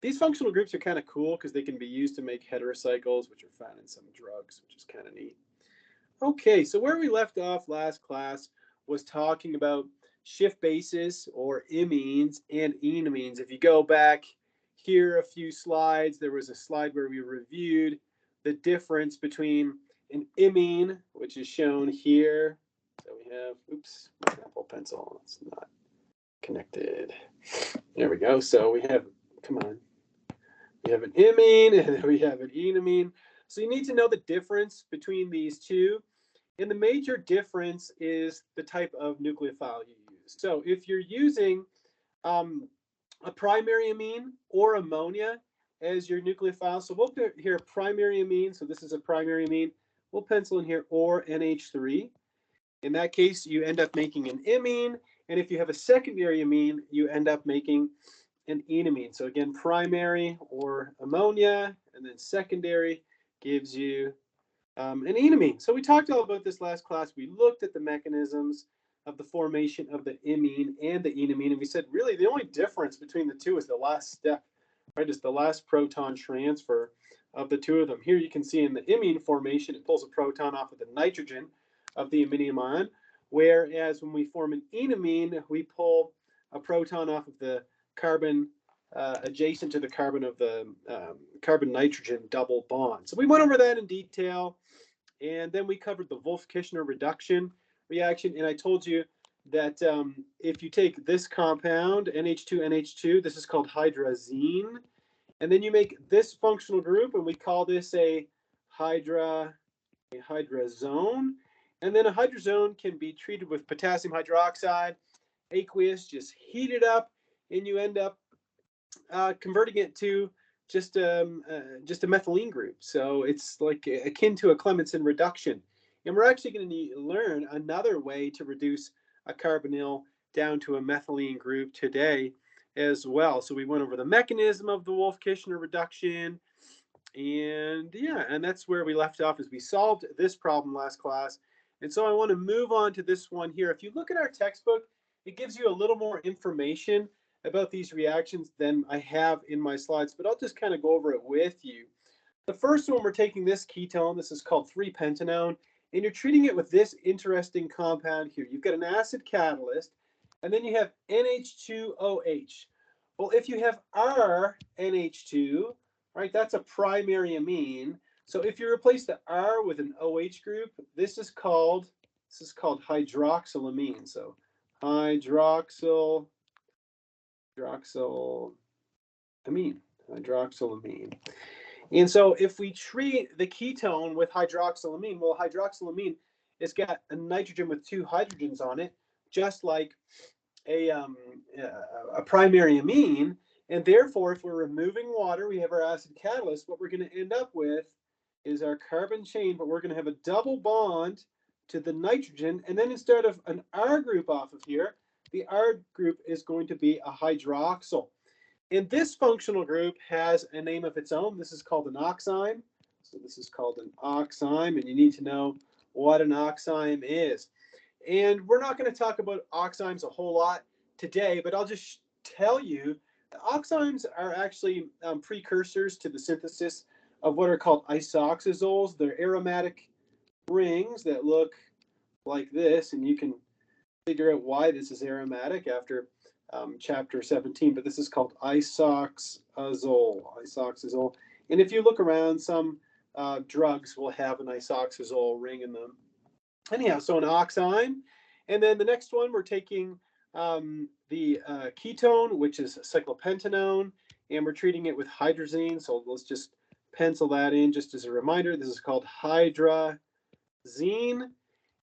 These functional groups are kind of cool because they can be used to make heterocycles, which are found in some drugs, which is kind of neat. Okay, so where we left off last class was talking about shift bases or amines and enamines. If you go back here a few slides, there was a slide where we reviewed the difference between an imine, which is shown here. So we have, oops, my Apple Pencil, it's not connected. There we go. So we have, come on, we have an imine and then we have an enamine. So you need to know the difference between these two. And the major difference is the type of nucleophile you use. So if you're using a primary amine or ammonia as your nucleophile, so we'll put here primary amine. So this is a primary amine. We'll pencil in here or NH3. In that case, you end up making an imine. And if you have a secondary amine, you end up making an enamine. So again, primary or ammonia, and then secondary gives you an enamine. So we talked all about this last class. We looked at the mechanisms of the formation of the imine and the enamine, and we said really the only difference between the two is the last step, right? Is the last proton transfer of the two of them. Here you can see in the imine formation, it pulls a proton off of the nitrogen of the iminium ion, whereas when we form an enamine, we pull a proton off of the carbon adjacent to the carbon of the carbon-nitrogen double bond. So we went over that in detail, and then we covered the Wolff-Kishner reduction reaction, and I told you that if you take this compound, NH2NH2, this is called hydrazine, and then you make this functional group, and we call this a hydrazone, and then a hydrazone can be treated with potassium hydroxide, aqueous, just heat it up, and you end up converting it to just a methylene group. So it's like akin to a Clemmensen reduction. And we're actually going to learn another way to reduce a carbonyl down to a methylene group today as well. So we went over the mechanism of the Wolff-Kishner reduction. And yeah, and that's where we left off as we solved this problem last class. And so I want to move on to this one here. If you look at our textbook, it gives you a little more information about these reactions than I have in my slides, but I'll just kind of go over it with you. The first one, we're taking this ketone. This is called 3-pentanone, and you're treating it with this interesting compound here. You've got an acid catalyst, and then you have NH2OH. Well, if you have RNH2, right, that's a primary amine. So if you replace the R with an OH group, this is called hydroxylamine. So hydroxylamine. And so if we treat the ketone with hydroxylamine, well, hydroxylamine has got a nitrogen with 2 hydrogens on it, just like a primary amine. And therefore, if we're removing water, we have our acid catalyst. What we're going to end up with is our carbon chain, but we're going to have a double bond to the nitrogen. And then instead of an R group off of here, the R group is going to be a hydroxyl. And this functional group has a name of its own. This is called an oxime. So this is called an oxime, and you need to know what an oxime is. And we're not going to talk about oximes a whole lot today, but I'll just tell you that oximes are actually precursors to the synthesis of what are called isoxazoles. They're aromatic rings that look like this, and you can figure out why this is aromatic after chapter 17, but this is called isoxazole. And if you look around, some drugs will have an isoxazole ring in them. Anyhow, so an oxime. And then the next one, we're taking the ketone, which is cyclopentanone, and we're treating it with hydrazine. So let's just pencil that in just as a reminder. This is called hydrazine.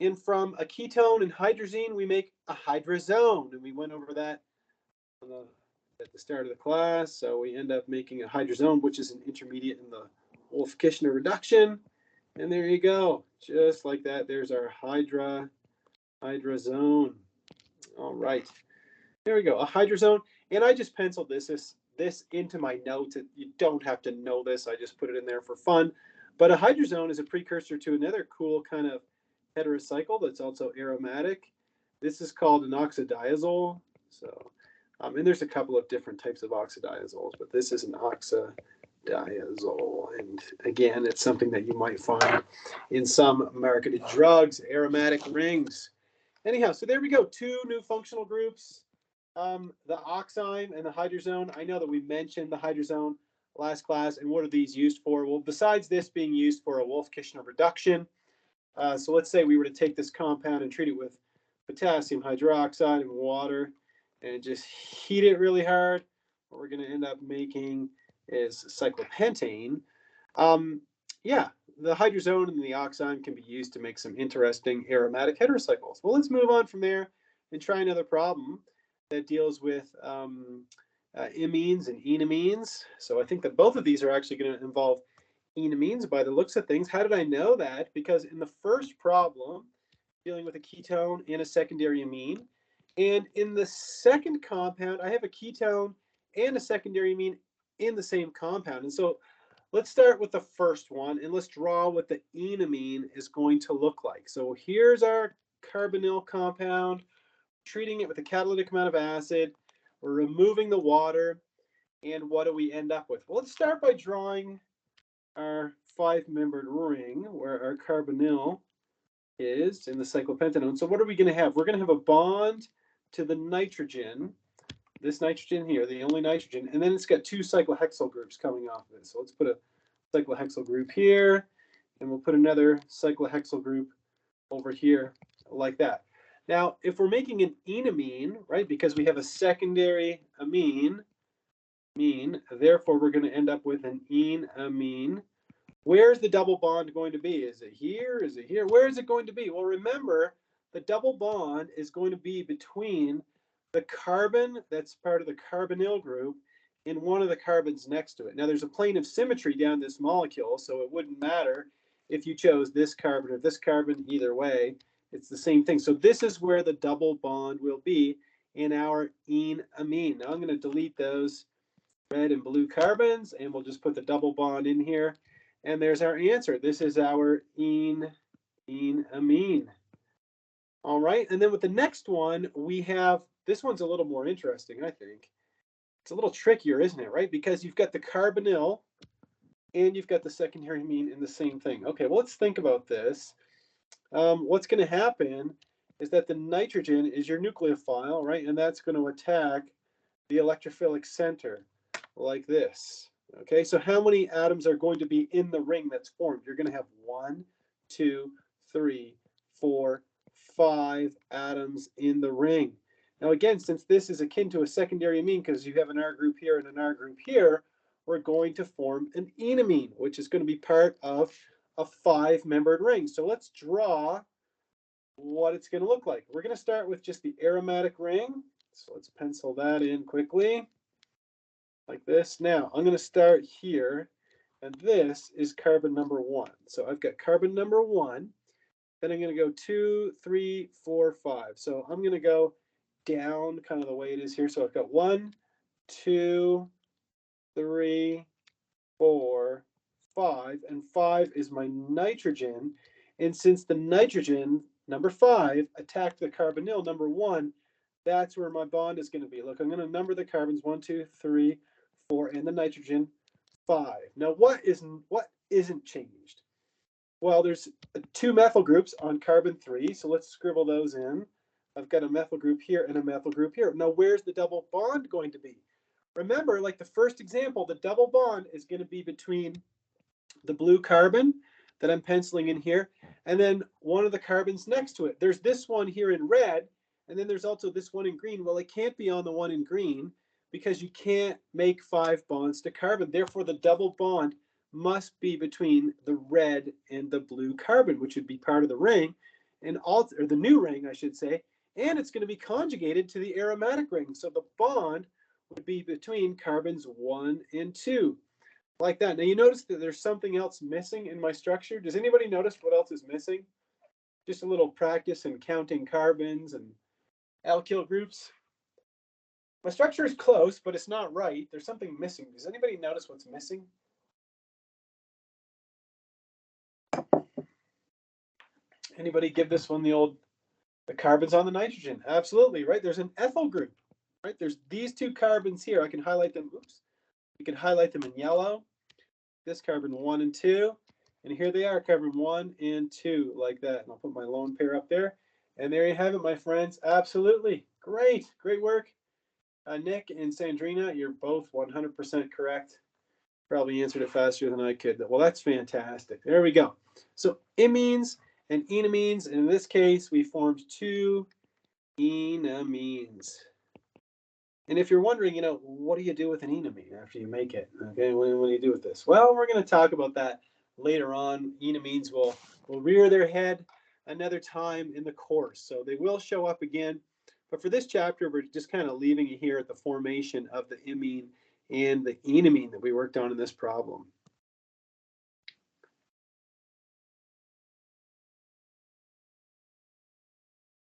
And from a ketone and hydrazine, we make a hydrazone. And we went over that at the start of the class. So we end up making a hydrazone, which is an intermediate in the Wolff-Kishner reduction. And there you go. Just like that, there's our hydrazone. All right. There we go, a hydrazone. And I just penciled this into my notes. You don't have to know this. I just put it in there for fun. But a hydrazone is a precursor to another cool kind of heterocycle that's also aromatic. This is called an oxidiazole. So And there's a couple of different types of oxidiazoles, but this is an oxadiazole. And again, it's something that you might find in some marketed drugs, aromatic rings. Anyhow, so there we go. Two new functional groups, the oxime and the hydrazone. I know that we mentioned the hydrazone last class, and what are these used for? Well, besides this being used for a Wolff-Kishner reduction, so let's say we were to take this compound and treat it with potassium hydroxide and water and just heat it really hard. What we're going to end up making is cyclopentane. Yeah, the hydrazone and the oxime can be used to make some interesting aromatic heterocycles. Well, let's move on from there and try another problem that deals with amines and enamines. So I think that both of these are actually going to involve enamines by the looks of things. How did I know that? Because in the first problem, dealing with a ketone and a secondary amine, and in the second compound, I have a ketone and a secondary amine in the same compound. And so let's start with the first one, and let's draw what the enamine is going to look like. So here's our carbonyl compound, treating it with a catalytic amount of acid. We're removing the water, and what do we end up with? Well, let's start by drawing our five-membered ring where our carbonyl is in the cyclopentanone. So what are we going to have? We're going to have a bond to the nitrogen, this nitrogen here, the only nitrogen, and then it's got two cyclohexyl groups coming off of it. So let's put a cyclohexyl group here, and we'll put another cyclohexyl group over here like that. Now, if we're making an enamine, right, because we have a secondary amine, therefore we're going to end up with an enamine. Where's the double bond going to be? Is it here? Is it here? Where is it going to be? Well, remember, the double bond is going to be between the carbon that's part of the carbonyl group and one of the carbons next to it. Now, there's a plane of symmetry down this molecule, so it wouldn't matter if you chose this carbon or this carbon. Either way, it's the same thing. So this is where the double bond will be in our enamine. Now, I'm going to delete those red and blue carbons, and we'll just put the double bond in here. And there's our answer. This is our enamine. All right, and then with the next one, we have, this one's a little more interesting, I think. It's a little trickier, isn't it, right? Because you've got the carbonyl and you've got the secondary amine in the same thing. Okay, well, let's think about this. What's going to happen is that the nitrogen is your nucleophile, right? And that's going to attack the electrophilic center like this. Okay, so how many atoms are going to be in the ring that's formed? You're going to have 1, 2, 3, 4, 5 atoms in the ring. Now again, since this is akin to a secondary amine because you have an R group here and an R group here, we're going to form an enamine, which is going to be part of a 5-membered ring. So let's draw what it's going to look like. We're going to start with just the aromatic ring. So let's pencil that in quickly like this. Now I'm going to start here, and this is carbon number 1. So I've got carbon number 1, then I'm going to go 2, 3, 4, 5. So I'm going to go down kind of the way it is here. So I've got 1, 2, 3, 4, 5, and 5 is my nitrogen. And since the nitrogen, number 5, attacked the carbonyl, number 1, that's where my bond is going to be. Look, I'm going to number the carbons 1, 2, 3, 4, and the nitrogen 5. Now, what isn't changed? Well, there's 2 methyl groups on carbon 3, so let's scribble those in. I've got a methyl group here and a methyl group here. Now, where's the double bond going to be? Remember, like the first example, the double bond is going to be between the blue carbon that I'm penciling in here, and then one of the carbons next to it. There's this one here in red, and then there's also this one in green. Well, it can't be on the one in green because you can't make 5 bonds to carbon. Therefore, the double bond must be between the red and the blue carbon, which would be part of the ring, and or the new ring, I should say, and it's going to be conjugated to the aromatic ring. So the bond would be between carbons 1 and 2, like that. Now you notice that there's something else missing in my structure. Does anybody notice what else is missing? Just a little practice in counting carbons and alkyl groups. My structure is close, but it's not right. There's something missing. Does anybody notice what's missing? Anybody give this one the carbons on the nitrogen? Absolutely, right? There's an ethyl group. right? There's these two carbons here. I can highlight them. Oops. We can highlight them in yellow. This carbon 1 and 2. And here they are, carbon 1 and 2, like that. And I'll put my lone pair up there. And there you have it, my friends. Absolutely. Great. Great work. Nick and Sandrina, you're both 100% correct. Probably answered it faster than I could. Well, that's fantastic. There we go. So amines and enamines. And in this case, we formed two enamines. And if you're wondering, what do you do with an enamine after you make it? Okay, what do you do with this? Well, we're going to talk about that later on. Enamines will rear their head another time in the course. So they will show up again. But for this chapter, we're just kind of leaving it here at the formation of the imine and the enamine that we worked on in this problem.